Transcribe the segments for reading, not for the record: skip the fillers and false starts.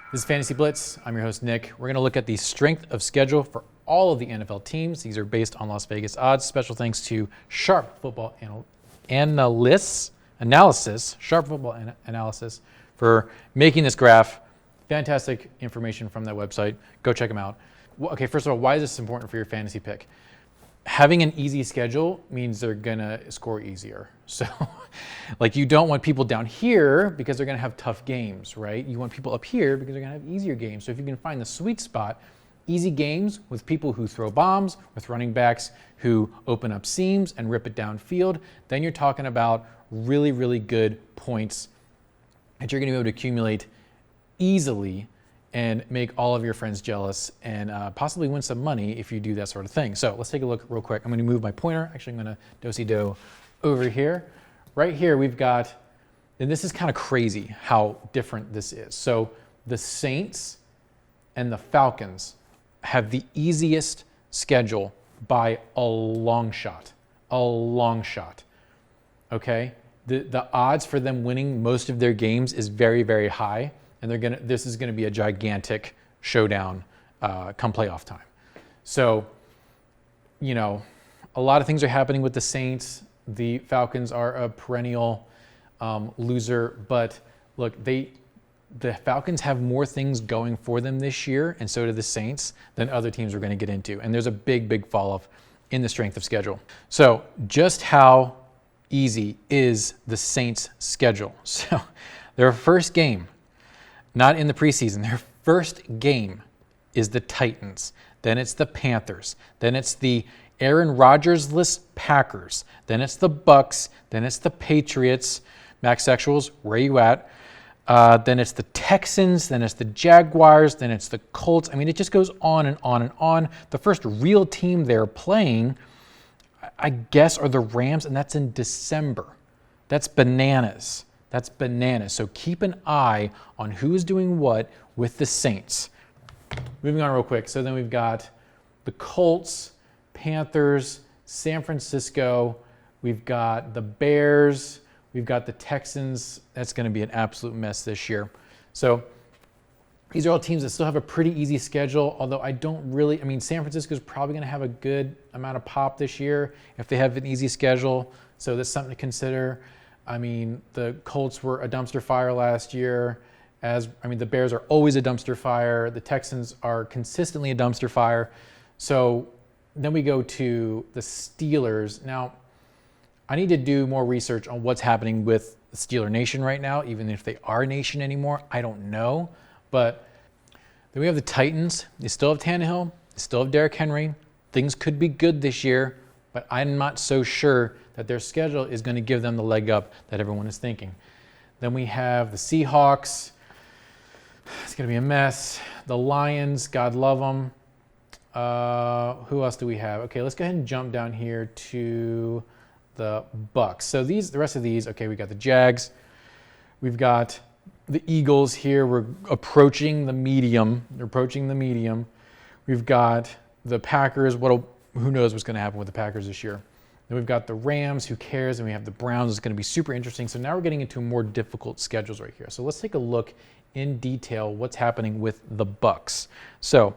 This is Fantasy Blitz. I'm your host, Nick. We're going to look at the strength of schedule for all of the NFL teams. These are based on Las Vegas odds. Special thanks to Sharp Football Analysis, for making this graph. Fantastic information from that website. Go check them out. Okay, first of all, why is this important for your fantasy pick? Having an easy schedule means they're going to score easier. So, like, you don't want people down here because they're going to have tough games, right? You want people up here because they're going to have easier games. So if you can find the sweet spot, easy games with people who throw bombs, with running backs who open up seams and rip it downfield, then you're talking about really, really good points that you're going to be able to accumulate easily and make all of your friends jealous and possibly win some money if you do that sort of thing. So let's take a look real quick. I'm going to move my pointer. Actually, I'm going to do-si-do over here. Right here, we've got, and this is kind of crazy how different this is. So the Saints and the Falcons have the easiest schedule by a long shot. Okay? The odds for them winning most of their games is very, very high. And this is going to be a gigantic showdown come playoff time. So, you know, a lot of things are happening with the Saints. The Falcons are a perennial loser. But look, the Falcons have more things going for them this year, and so do the Saints, than other teams are going to get into. And there's a big, big fall-off in the strength of schedule. So just how easy is the Saints' schedule? So their first game, not in the preseason. Their first game is the Titans. Then it's the Panthers. Then it's the Aaron Rodgers-less Packers. Then it's the Bucks. Then it's the Patriots. Max Sexuals, where are you at? Then it's the Texans. Then it's the Jaguars. Then it's the Colts. I mean, it just goes on and on and on. The first real team they're playing, I guess, are the Rams, and that's in December. That's bananas. That's bananas. So keep an eye on who's doing what with the Saints. Moving on real quick. So then we've got the Colts, Panthers, San Francisco. We've got the Bears. We've got the Texans. That's going to be an absolute mess this year. So these are all teams that still have a pretty easy schedule, although San Francisco is probably going to have a good amount of pop this year if they have an easy schedule. So that's something to consider. I mean, the Colts were a dumpster fire last year. The Bears are always a dumpster fire. The Texans are consistently a dumpster fire. So then we go to the Steelers. Now, I need to do more research on what's happening with the Steeler Nation right now, even if they are a nation anymore. I don't know. But then we have the Titans. They still have Tannehill. They still have Derrick Henry. Things could be good this year, but I'm not so sure that their schedule is going to give them the leg up that everyone is thinking. Then we have the Seahawks. It's going to be a mess. The Lions, God love them. Who else do we have? Okay, let's go ahead and jump down here to the Bucks. So the rest of these, okay, we got the Jags. We've got the Eagles here. We're approaching the medium. We've got the Packers. Who knows what's going to happen with the Packers this year? Then we've got the Rams, who cares? And we have the Browns. It's going to be super interesting. So now we're getting into more difficult schedules right here. So let's take a look in detail what's happening with the Bucks. So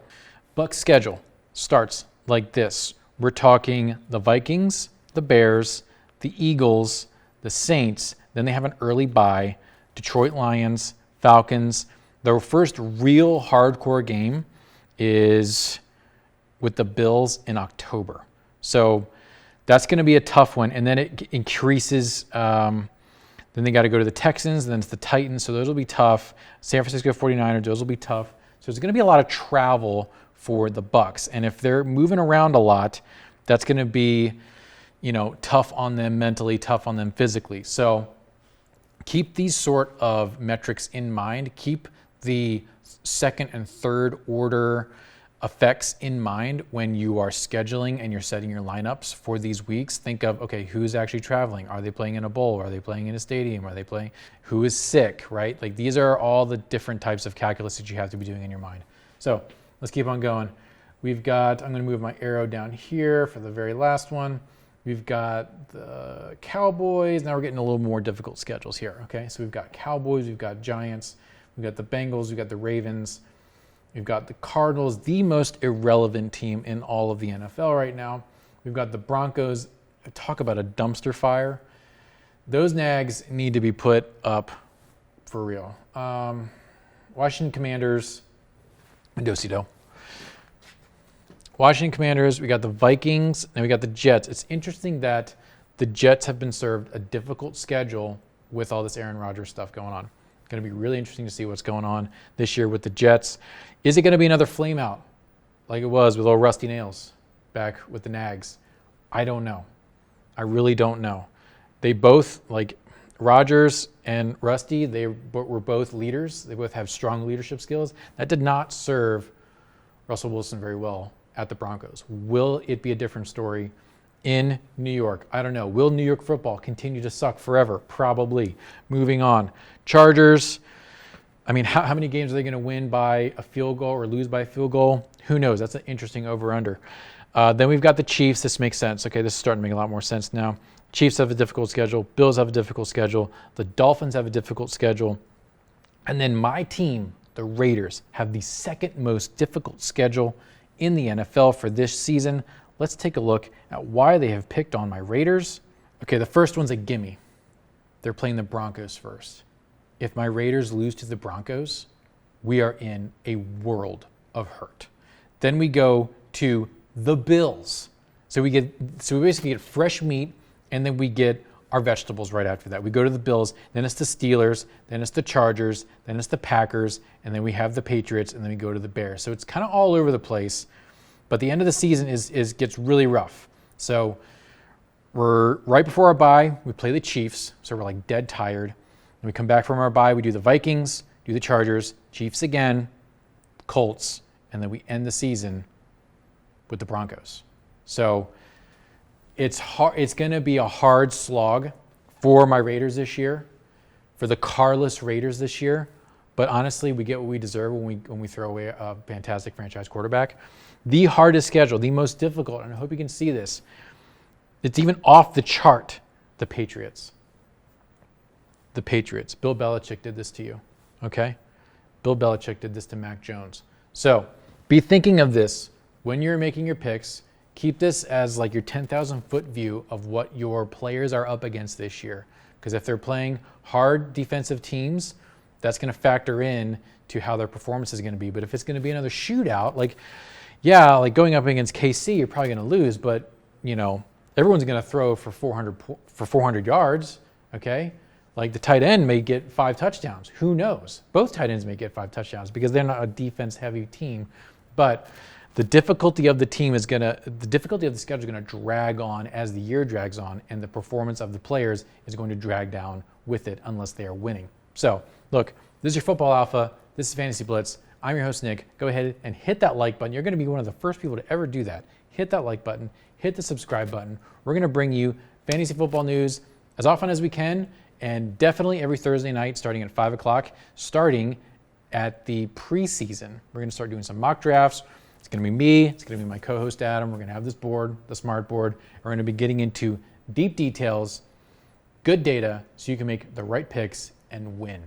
Bucks schedule starts like this. We're talking the Vikings, the Bears, the Eagles, the Saints. Then they have an early bye. Detroit Lions, Falcons. Their first real hardcore game is with the Bills in October. So that's going to be a tough one. And then it increases. Then they got to go to the Texans. Then it's the Titans. So those will be tough. San Francisco 49ers, those will be tough. So there's going to be a lot of travel for the Bucks. And if they're moving around a lot, that's going to be, tough on them mentally, tough on them physically. So keep these sort of metrics in mind. Keep the second and third order effects in mind when you are scheduling and you're setting your lineups for these weeks. Think of, okay, who's actually traveling? Are they playing in a bowl? Are they playing in a stadium? Are they playing? Who is sick, right? Like, these are all the different types of calculus that you have to be doing in your mind. So let's keep on going. I'm going to move my arrow down here for the very last one. We've got the Cowboys. Now we're getting a little more difficult schedules here, okay? So we've got Cowboys, we've got Giants, We've got the Bengals. We've got the Ravens. We've got the Cardinals, the most irrelevant team in all of the NFL right now. We've got the Broncos. Talk about a dumpster fire. Those nags need to be put up for real. Washington Commanders, do-si-do. Washington Commanders, we got the Vikings, and we got the Jets. It's interesting that the Jets have been served a difficult schedule with all this Aaron Rodgers stuff going on. It's going to be really interesting to see what's going on this year with the Jets. Is it going to be another flame out like it was with old Rusty Nails back with the Nags? I don't know. I really don't know. They both, like Rodgers and Rusty, they were both leaders. They both have strong leadership skills. That did not serve Russell Wilson very well at the Broncos. Will it be a different story in New York? I don't know. Will New York football continue to suck forever? Probably. Moving on. Chargers. I mean, how many games are they going to win by a field goal or lose by a field goal? Who knows? That's an interesting over-under. Then we've got the Chiefs. This makes sense. Okay, this is starting to make a lot more sense now. Chiefs have a difficult schedule. Bills have a difficult schedule. The Dolphins have a difficult schedule. And then my team, the Raiders, have the second most difficult schedule in the NFL for this season. Let's take a look at why they have picked on my Raiders. Okay, the first one's a gimme. They're playing the Broncos first. If my Raiders lose to the Broncos, we are in a world of hurt. Then we go to the Bills. So we basically get fresh meat, and then we get our vegetables right after that. We go to the Bills, then it's the Steelers, then it's the Chargers, then it's the Packers, and then we have the Patriots, and then we go to the Bears. So it's kind of all over the place, but the end of the season gets really rough. So we're right before our bye, we play the Chiefs, so we're like dead tired. And we come back from our bye, we do the Vikings, do the Chargers, Chiefs again, Colts, and then we end the season with the Broncos. So it's hard. It's going to be a hard slog for my Raiders this year, for the carless Raiders this year. But honestly, we get what we deserve when we throw away a fantastic franchise quarterback. The hardest schedule, the most difficult, and I hope you can see this. It's even off the chart. The Patriots. The Patriots. Bill Belichick did this to you. Okay? Bill Belichick did this to Mac Jones. So be thinking of this when you're making your picks. Keep this as like your 10,000-foot view of what your players are up against this year. Because if they're playing hard defensive teams, that's going to factor in to how their performance is going to be. But if it's going to be another shootout, like going up against KC, you're probably going to lose. But, everyone's going to throw for 400 yards, okay? Like the tight end may get 5 touchdowns. Who knows? Both tight ends may get 5 touchdowns because they're not a defense-heavy team. But the difficulty of the schedule is going to drag on as the year drags on, and the performance of the players is going to drag down with it unless they are winning. So, look, this is your Football Alpha. This is Fantasy Blitz. I'm your host, Nick. Go ahead and hit that like button. You're going to be one of the first people to ever do that. Hit that like button. Hit the subscribe button. We're going to bring you fantasy football news as often as we can, and definitely every Thursday night starting at 5 o'clock, starting at the preseason. We're going to start doing some mock drafts. It's going to be me. It's going to be my co-host, Adam. We're going to have this board, the smart board. We're going to be getting into deep details, good data, so you can make the right picks and win.